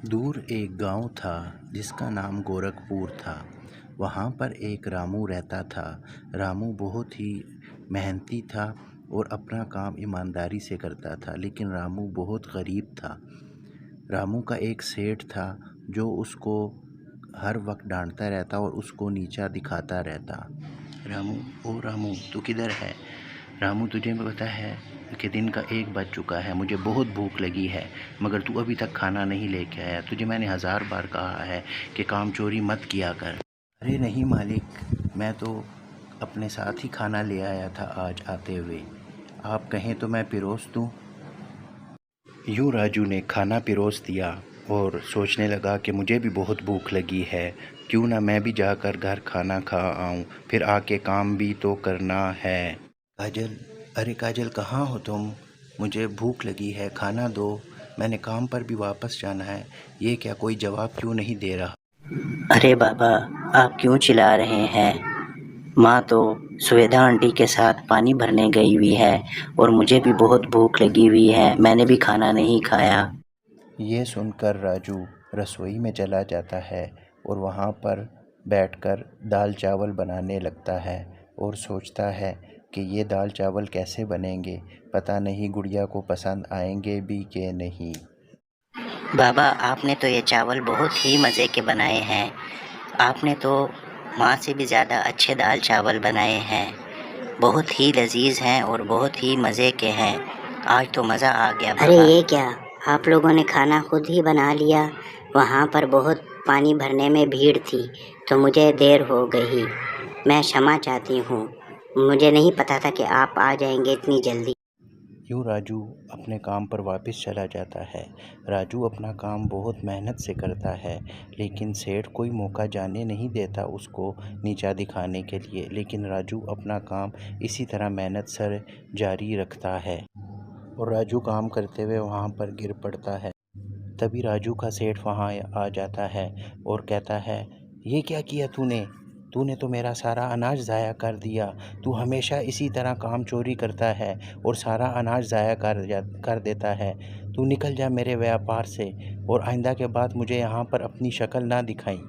दूर एक गांव था जिसका नाम गोरखपुर था। वहाँ पर एक रामू रहता था। रामू बहुत ही मेहनती था और अपना काम ईमानदारी से करता था, लेकिन रामू बहुत गरीब था। रामू का एक सेठ था जो उसको हर वक्त डांटता रहता और उसको नीचा दिखाता रहता। रामू, ओ रामू, तू किधर है? रामू, तुझे पता है कि दिन का 1 बज चुका है, मुझे बहुत भूख लगी है, मगर तू अभी तक खाना नहीं लेके आया। तुझे मैंने 1000 बार कहा है कि काम चोरी मत किया कर। अरे नहीं मालिक, मैं तो अपने साथ ही खाना ले आया था आज आते हुए। आप कहें तो मैं पिरोस दूँ? यूँ राजू ने खाना पिरोस दिया और सोचने लगा कि मुझे भी बहुत भूख लगी है, क्यों ना मैं भी जाकर घर खाना खा आऊँ, फिर आके काम भी तो करना है। काजल, अरे काजल, कहाँ हो तुम? मुझे भूख लगी है, खाना दो, मैंने काम पर भी वापस जाना है। ये क्या, कोई जवाब क्यों नहीं दे रहा? अरे बाबा, आप क्यों चिल्ला रहे हैं? माँ तो सुवेदा आंटी के साथ पानी भरने गई हुई है और मुझे भी बहुत भूख लगी हुई है, मैंने भी खाना नहीं खाया। ये सुनकर राजू रसोई में चला जाता है और वहाँ पर बैठकर दाल चावल बनाने लगता है और सोचता है कि ये दाल चावल कैसे बनेंगे, पता नहीं गुड़िया को पसंद आएंगे भी कि नहीं। बाबा, आपने तो ये चावल बहुत ही मज़े के बनाए हैं। आपने तो माँ से भी ज़्यादा अच्छे दाल चावल बनाए हैं। बहुत ही लजीज हैं और बहुत ही मज़े के हैं। आज तो मज़ा आ गया बाबा। अरे ये क्या, आप लोगों ने खाना खुद ही बना लिया? वहाँ पर बहुत पानी भरने में भीड़ थी तो मुझे देर हो गई। मैं क्षमा चाहती हूँ, मुझे नहीं पता था कि आप आ जाएंगे इतनी जल्दी। यूँ राजू अपने काम पर वापस चला जाता है। राजू अपना काम बहुत मेहनत से करता है, लेकिन सेठ कोई मौका जाने नहीं देता उसको नीचा दिखाने के लिए। लेकिन राजू अपना काम इसी तरह मेहनत से जारी रखता है और राजू काम करते हुए वहाँ पर गिर पड़ता है। तभी राजू का सेठ वहाँ आ जाता है और कहता है, ये क्या किया तूने? तूने तो मेरा सारा अनाज ज़ाया कर दिया। तू हमेशा इसी तरह काम चोरी करता है और सारा अनाज ज़ाया कर देता है। तू निकल जा मेरे व्यापार से और आइंदा के बाद मुझे यहाँ पर अपनी शक्ल ना दिखाई।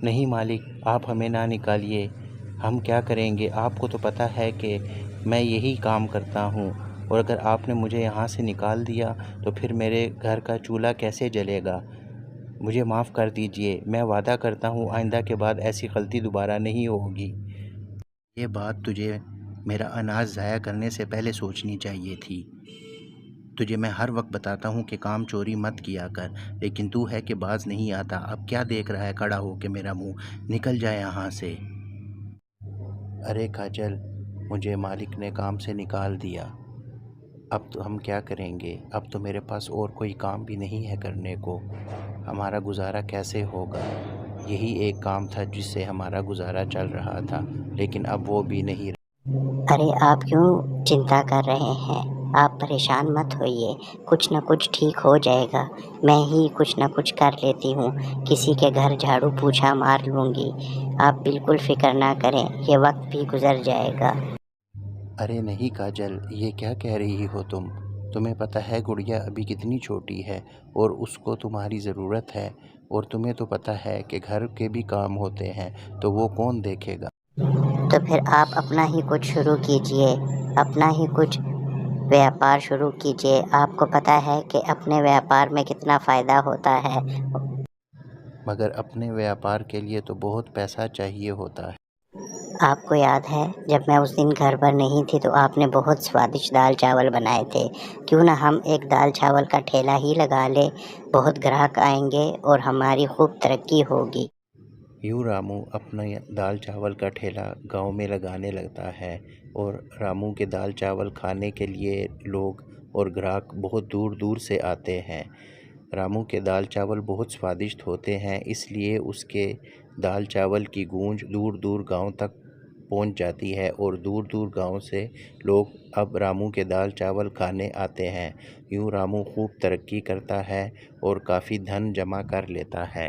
नहीं मालिक, आप हमें ना निकालिए, हम क्या करेंगे? आपको तो पता है कि मैं यही काम करता हूँ, और अगर आपने मुझे यहाँ से निकाल दिया तो फिर मेरे घर का चूल्हा कैसे जलेगा? मुझे माफ़ कर दीजिए, मैं वादा करता हूँ आइंदा के बाद ऐसी गलती दोबारा नहीं होगी। ये बात तुझे मेरा अनाज ज़ाया करने से पहले सोचनी चाहिए थी। तुझे मैं हर वक्त बताता हूँ कि काम चोरी मत किया कर, लेकिन तू है कि बाज नहीं आता। अब क्या देख रहा है खड़ा होके मेरा मुंह? निकल जाए यहाँ से। अरे काजल, मुझे मालिक ने काम से निकाल दिया, अब तो हम क्या करेंगे? अब तो मेरे पास और कोई काम भी नहीं है करने को। हमारा गुजारा कैसे होगा? यही एक काम था जिससे हमारा गुजारा चल रहा था, लेकिन अब वो भी नहीं। अरे आप क्यों चिंता कर रहे हैं? आप परेशान मत होइए, कुछ न कुछ ठीक हो जाएगा। मैं ही कुछ न कुछ कर लेती हूँ, किसी के घर झाड़ू पोछा मार लूँगी। आप बिल्कुल फिक्र ना करें, ये वक्त भी गुजर जाएगा। अरे नहीं काजल, ये क्या कह रही हो तुम? तुम्हें पता है गुड़िया अभी कितनी छोटी है और उसको तुम्हारी ज़रूरत है, और तुम्हें तो पता है कि घर के भी काम होते हैं, तो वो कौन देखेगा? तो फिर आप अपना ही कुछ शुरू कीजिए, अपना ही कुछ व्यापार शुरू कीजिए। आपको पता है कि अपने व्यापार में कितना फ़ायदा होता है। मगर अपने व्यापार के लिए तो बहुत पैसा चाहिए होता है। आपको याद है जब मैं उस दिन घर पर नहीं थी तो आपने बहुत स्वादिष्ट दाल चावल बनाए थे? क्यों ना हम एक दाल चावल का ठेला ही लगा लें, बहुत ग्राहक आएंगे और हमारी खूब तरक्की होगी। यूँ रामू अपना दाल चावल का ठेला गांव में लगाने लगता है और रामू के दाल चावल खाने के लिए लोग और ग्राहक बहुत दूर दूर से आते हैं। रामू के दाल चावल बहुत स्वादिष्ट होते हैं, इसलिए उसके दाल चावल की गूंज दूर दूर गांव तक पहुंच जाती है और दूर दूर गांव से लोग अब रामू के दाल चावल खाने आते हैं। यूँ रामू खूब तरक्की करता है और काफ़ी धन जमा कर लेता है।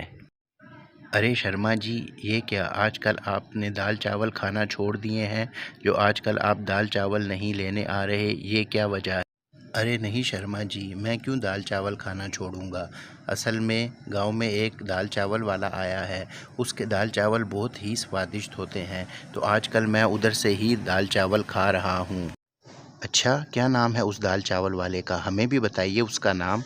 अरे शर्मा जी, ये क्या आजकल आपने दाल चावल खाना छोड़ दिए हैं? जो आजकल आप दाल चावल नहीं लेने आ रहे, ये क्या वजह है? अरे नहीं शर्मा जी, मैं क्यों दाल चावल खाना छोड़ूंगा। असल में गांव में एक दाल चावल वाला आया है। उसके दाल चावल बहुत ही स्वादिष्ट होते हैं, तो आजकल मैं उधर से ही दाल चावल खा रहा हूँ। अच्छा, क्या नाम है उस दाल चावल वाले का? हमें भी बताइए उसका नाम,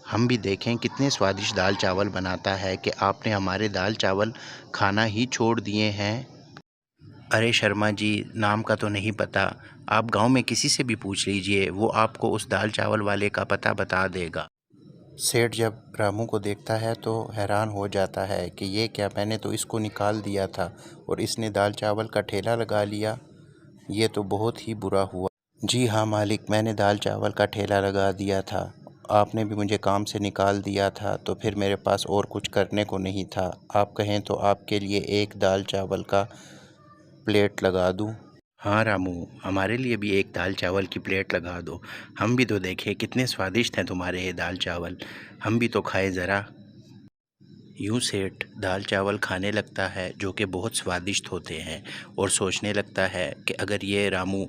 हम भी देखें कितने स्वादिष्ट दाल चावल बनाता है कि आपने हमारे दाल चावल खाना ही छोड़ दिए हैं। अरे शर्मा जी, नाम का तो नहीं पता। आप गांव में किसी से भी पूछ लीजिए, वो आपको उस दाल चावल वाले का पता बता देगा। सेठ जब रामू को देखता है तो हैरान हो जाता है कि ये क्या, मैंने तो इसको निकाल दिया था और इसने दाल चावल का ठेला लगा लिया। ये तो बहुत ही बुरा हुआ। जी हाँ मालिक, मैंने दाल चावल का ठेला लगा दिया था। आपने भी मुझे काम से निकाल दिया था, तो फिर मेरे पास और कुछ करने को नहीं था। आप कहें तो आपके लिए एक दाल चावल का प्लेट लगा दूं? हाँ रामू, हमारे लिए भी एक दाल चावल की प्लेट लगा दो। हम भी तो देखें कितने स्वादिष्ट हैं तुम्हारे ये दाल चावल, हम भी तो खाए ज़रा। यूँ सेठ दाल चावल खाने लगता है जो कि बहुत स्वादिष्ट होते हैं, और सोचने लगता है कि अगर ये रामू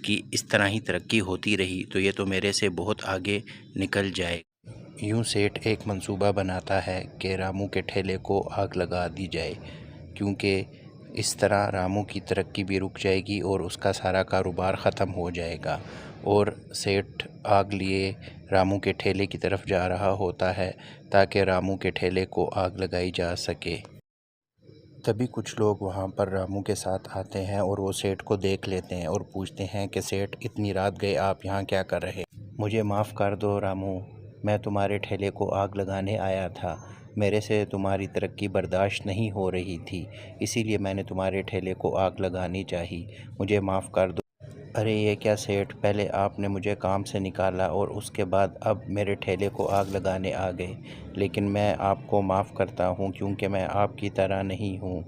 की इस तरह ही तरक्की होती रही तो ये तो मेरे से बहुत आगे निकल जाए। यूँ सेठ एक मंसूबा बनाता है कि रामू के ठेले को आग लगा दी जाए, क्योंकि इस तरह रामू की तरक्की भी रुक जाएगी और उसका सारा कारोबार ख़त्म हो जाएगा। और सेठ आग लिए रामू के ठेले की तरफ जा रहा होता है ताकि रामू के ठेले को आग लगाई जा सके। तभी कुछ लोग वहाँ पर रामू के साथ आते हैं और वो सेठ को देख लेते हैं और पूछते हैं कि सेठ, इतनी रात गए आप यहाँ क्या कर रहे? मुझे माफ़ कर दो रामू, मैं तुम्हारे ठेले को आग लगाने आया था। मेरे से तुम्हारी तरक्की बर्दाश्त नहीं हो रही थी, इसीलिए मैंने तुम्हारे ठेले को आग लगानी चाही। मुझे माफ़ कर दो। अरे ये क्या सेठ, पहले आपने मुझे काम से निकाला और उसके बाद अब मेरे ठेले को आग लगाने आ गए। लेकिन मैं आपको माफ़ करता हूँ क्योंकि मैं आपकी तरह नहीं हूँ।